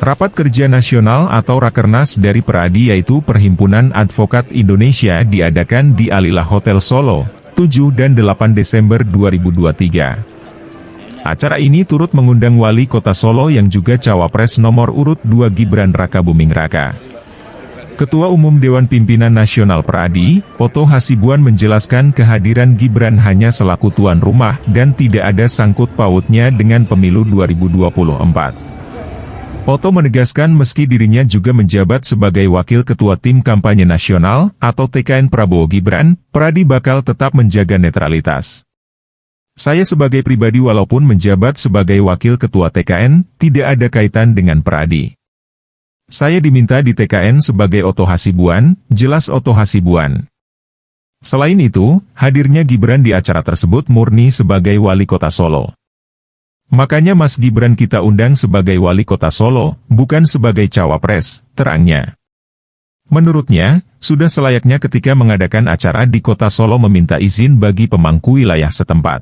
Rapat Kerja Nasional atau Rakernas dari Peradi yaitu Perhimpunan Advokat Indonesia diadakan di Alilah Hotel Solo, 7 dan 8 Desember 2023. Acara ini turut mengundang Wali Kota Solo yang juga Cawapres nomor urut 2 Gibran Rakabuming Raka. Ketua Umum Dewan Pimpinan Nasional Peradi, Oto Hasibuan menjelaskan kehadiran Gibran hanya selaku tuan rumah dan tidak ada sangkut pautnya dengan pemilu 2024. Oto menegaskan meski dirinya juga menjabat sebagai Wakil Ketua Tim Kampanye Nasional, atau TKN Prabowo Gibran, Peradi bakal tetap menjaga netralitas. Saya sebagai pribadi walaupun menjabat sebagai Wakil Ketua TKN, tidak ada kaitan dengan Peradi. Saya diminta di TKN sebagai Oto Hasibuan, jelas Oto Hasibuan. Selain itu, hadirnya Gibran di acara tersebut murni sebagai Wali Kota Solo. Makanya Mas Gibran kita undang sebagai Wali Kota Solo, bukan sebagai Cawapres, terangnya. Menurutnya, sudah selayaknya ketika mengadakan acara di Kota Solo meminta izin bagi pemangku wilayah setempat.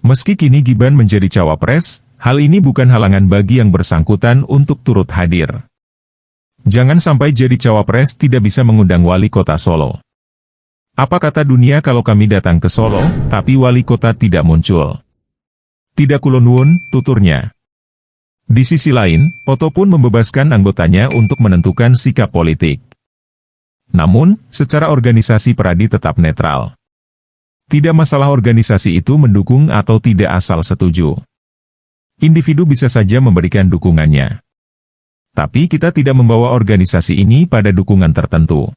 Meski kini Gibran menjadi Cawapres, hal ini bukan halangan bagi yang bersangkutan untuk turut hadir. Jangan sampai jadi Cawapres tidak bisa mengundang Wali Kota Solo. Apa kata dunia kalau kami datang ke Solo, tapi Wali Kota tidak muncul? Tidak kulonwun, tuturnya. Di sisi lain, Oto pun membebaskan anggotanya untuk menentukan sikap politik. Namun, secara organisasi Peradi tetap netral. Tidak masalah organisasi itu mendukung atau tidak asal setuju. Individu bisa saja memberikan dukungannya. Tapi kita tidak membawa organisasi ini pada dukungan tertentu.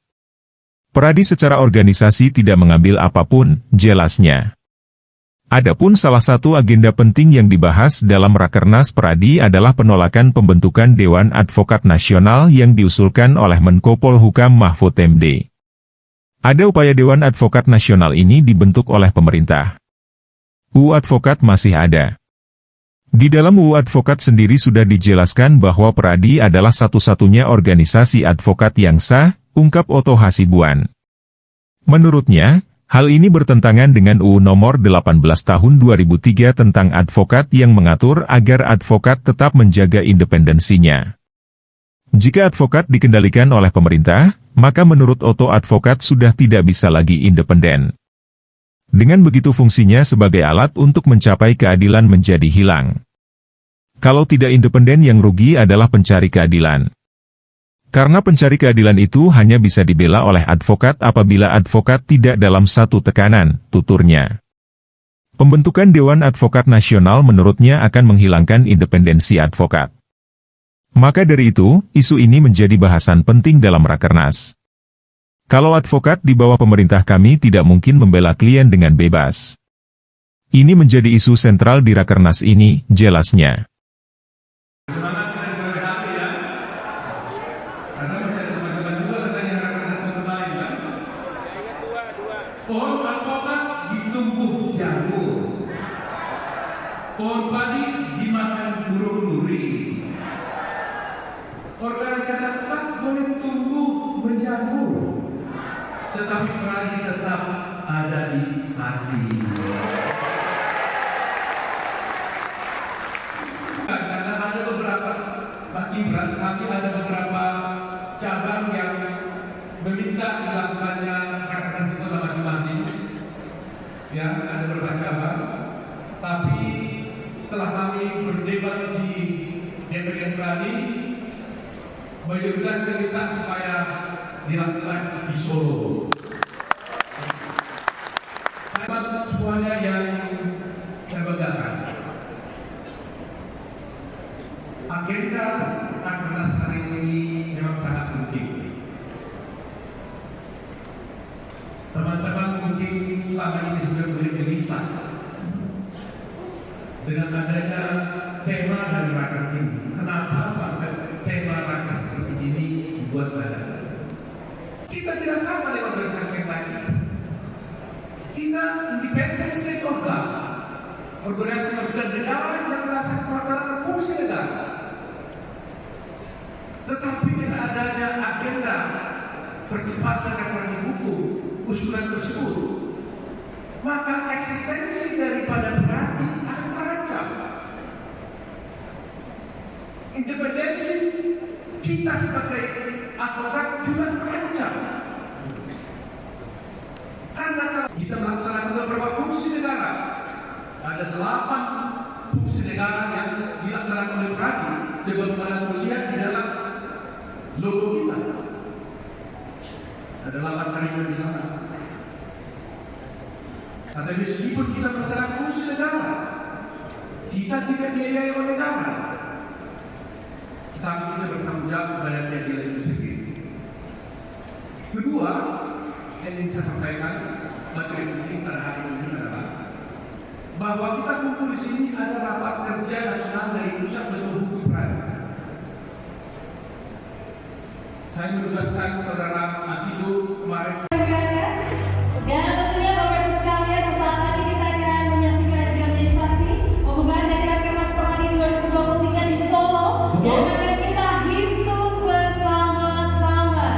Peradi secara organisasi tidak mengambil apapun, jelasnya. Adapun salah satu agenda penting yang dibahas dalam Rakernas Peradi adalah penolakan pembentukan Dewan Advokat Nasional yang diusulkan oleh Menko Polhukam Mahfud MD. Ada upaya Dewan Advokat Nasional ini dibentuk oleh pemerintah. UU Advokat masih ada. Di dalam UU Advokat sendiri sudah dijelaskan bahwa Peradi adalah satu-satunya organisasi advokat yang sah, ungkap Oto Hasibuan. Menurutnya, hal ini bertentangan dengan UU Nomor 18 Tahun 2003 tentang advokat yang mengatur agar advokat tetap menjaga independensinya. Jika advokat dikendalikan oleh pemerintah, maka menurut Oto advokat sudah tidak bisa lagi independen. Dengan begitu fungsinya sebagai alat untuk mencapai keadilan menjadi hilang. Kalau tidak independen yang rugi adalah pencari keadilan. Karena pencari keadilan itu hanya bisa dibela oleh advokat apabila advokat tidak dalam satu tekanan, tuturnya. Pembentukan Dewan Advokat Nasional menurutnya akan menghilangkan independensi advokat. Maka dari itu, isu ini menjadi bahasan penting dalam Rakernas. Kalau advokat di bawah pemerintah kami tidak mungkin membela klien dengan bebas. Ini menjadi isu sentral di Rakernas ini, jelasnya. Pohon alpukat ditumbuh jamur, pohon padi dimakan burung duri. Organisasi tetap boleh tumbuh menjamur, tetapi Peradi tetap ada di hati. Karena ada beberapa, Mas Gibran, kami ada beberapa cabang yang meminta dilakukannya rakernas di kota masing-masing. Ya, ada beberapa cabang. Tapi setelah kami berdebat di DPR Peradi, mayoritas meminta supaya dilakukan di Solo. Sahabat semuanya yang saya banggakan, agenda rakernas hari ini memang sangat penting. Teman-teman mungkin selama ini juga boleh gelisah dengan adanya tema dari rakernas ini. Kenapa sampai tema rakernas seperti ini dibuat ada? Kita tidak sama dengan organisasi yang lain. Kita independen stakeholder, organisasi negara yang melaksanakan fungsi negara. Tetapi dengan adanya agenda percepatan reformasi hukum, usulan tersebut, maka eksistensi daripada Peradi akan terancam. Independensi kita sebagai advokat juga terancam. Karena kita melaksanakan beberapa fungsi negara. Ada 8 fungsi negara yang dilaksanakan oleh Pradi sebagaimana terlihat di dalam logo kita. Ada 8 karyawan di sana. Tapi meskipun kita melaksanakan fungsi negara, kita tidak dibiayai oleh negara, tetapi kita bertanggung jawab kepada keadilan itu sendiri. Kedua, yang ingin saya sampaikan materi penting pada hari ini adalah bahwa kita kumpul di sini ada rapat kerja nasional dari Pusat Belajar Hukum Pradi. Saya menugaskan saudara Asidu kemarin. Dan tentunya Bapak Ibu sekalian, sesaat lagi kita akan menyaksikan acara demonstrasi pembukaan dari Rakernas Pradi 2023 di Solo yang akan kita hitung bersama-sama.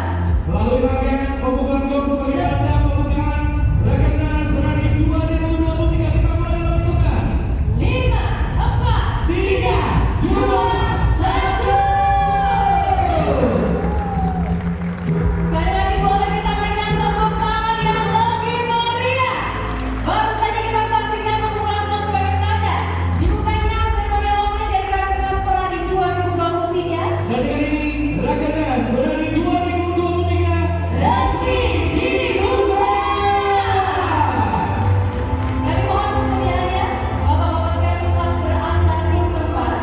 Melalui rangkaian pembukaan gong sebagai tanda pembukaan Rakernas Pradi 2023, kita mulai dalam hitungan 5, 4, 3, 2, 1. Sekali lagi boleh kita berikan tepuk tangan yang lebih meriah. Baru saja kita saksikan pembukaan gong sebagai tanda dibukanya seremoni opening dari Rakernas Pradi 2023. Dan kali ini Rakernas Pradi 2023 Resmi dibuka. Kami mohon kesediaannya, Bapak-bapak sekalian tetap berada di tempat.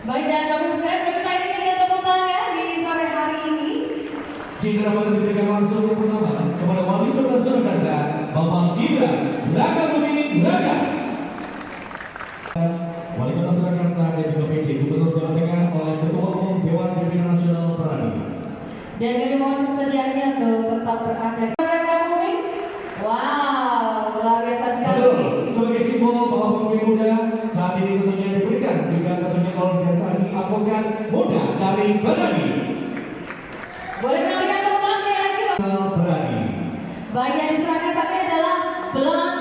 Baik, dan Bapak sekalian berkata ini dengan tepuk tangan di sore hari ini. Citra dapat diberikan langsung yang pertama kepada Wali Kota Surakarta, Bapak Gibran Raka Buming Raka. Wali Kota Surakarta dan juga PJ Gubernur Jawa Tengah oleh Ketua Umum Dewan Pimpinan Nasional Pradi. Dan kami mohon kesediaannya untuk tetap berada. Mereka Buming. Wow, luar biasa sekali. Betul, sebagai simbol bahwa pemimpin muda saat ini tentunya diberikan juga tentunya organisasi advokat muda dari Pradi. Boleh memberikan tepuk tangan sekali lagi, Bapak. Pradi. Baik, yang diserahkan saat ini adalah belang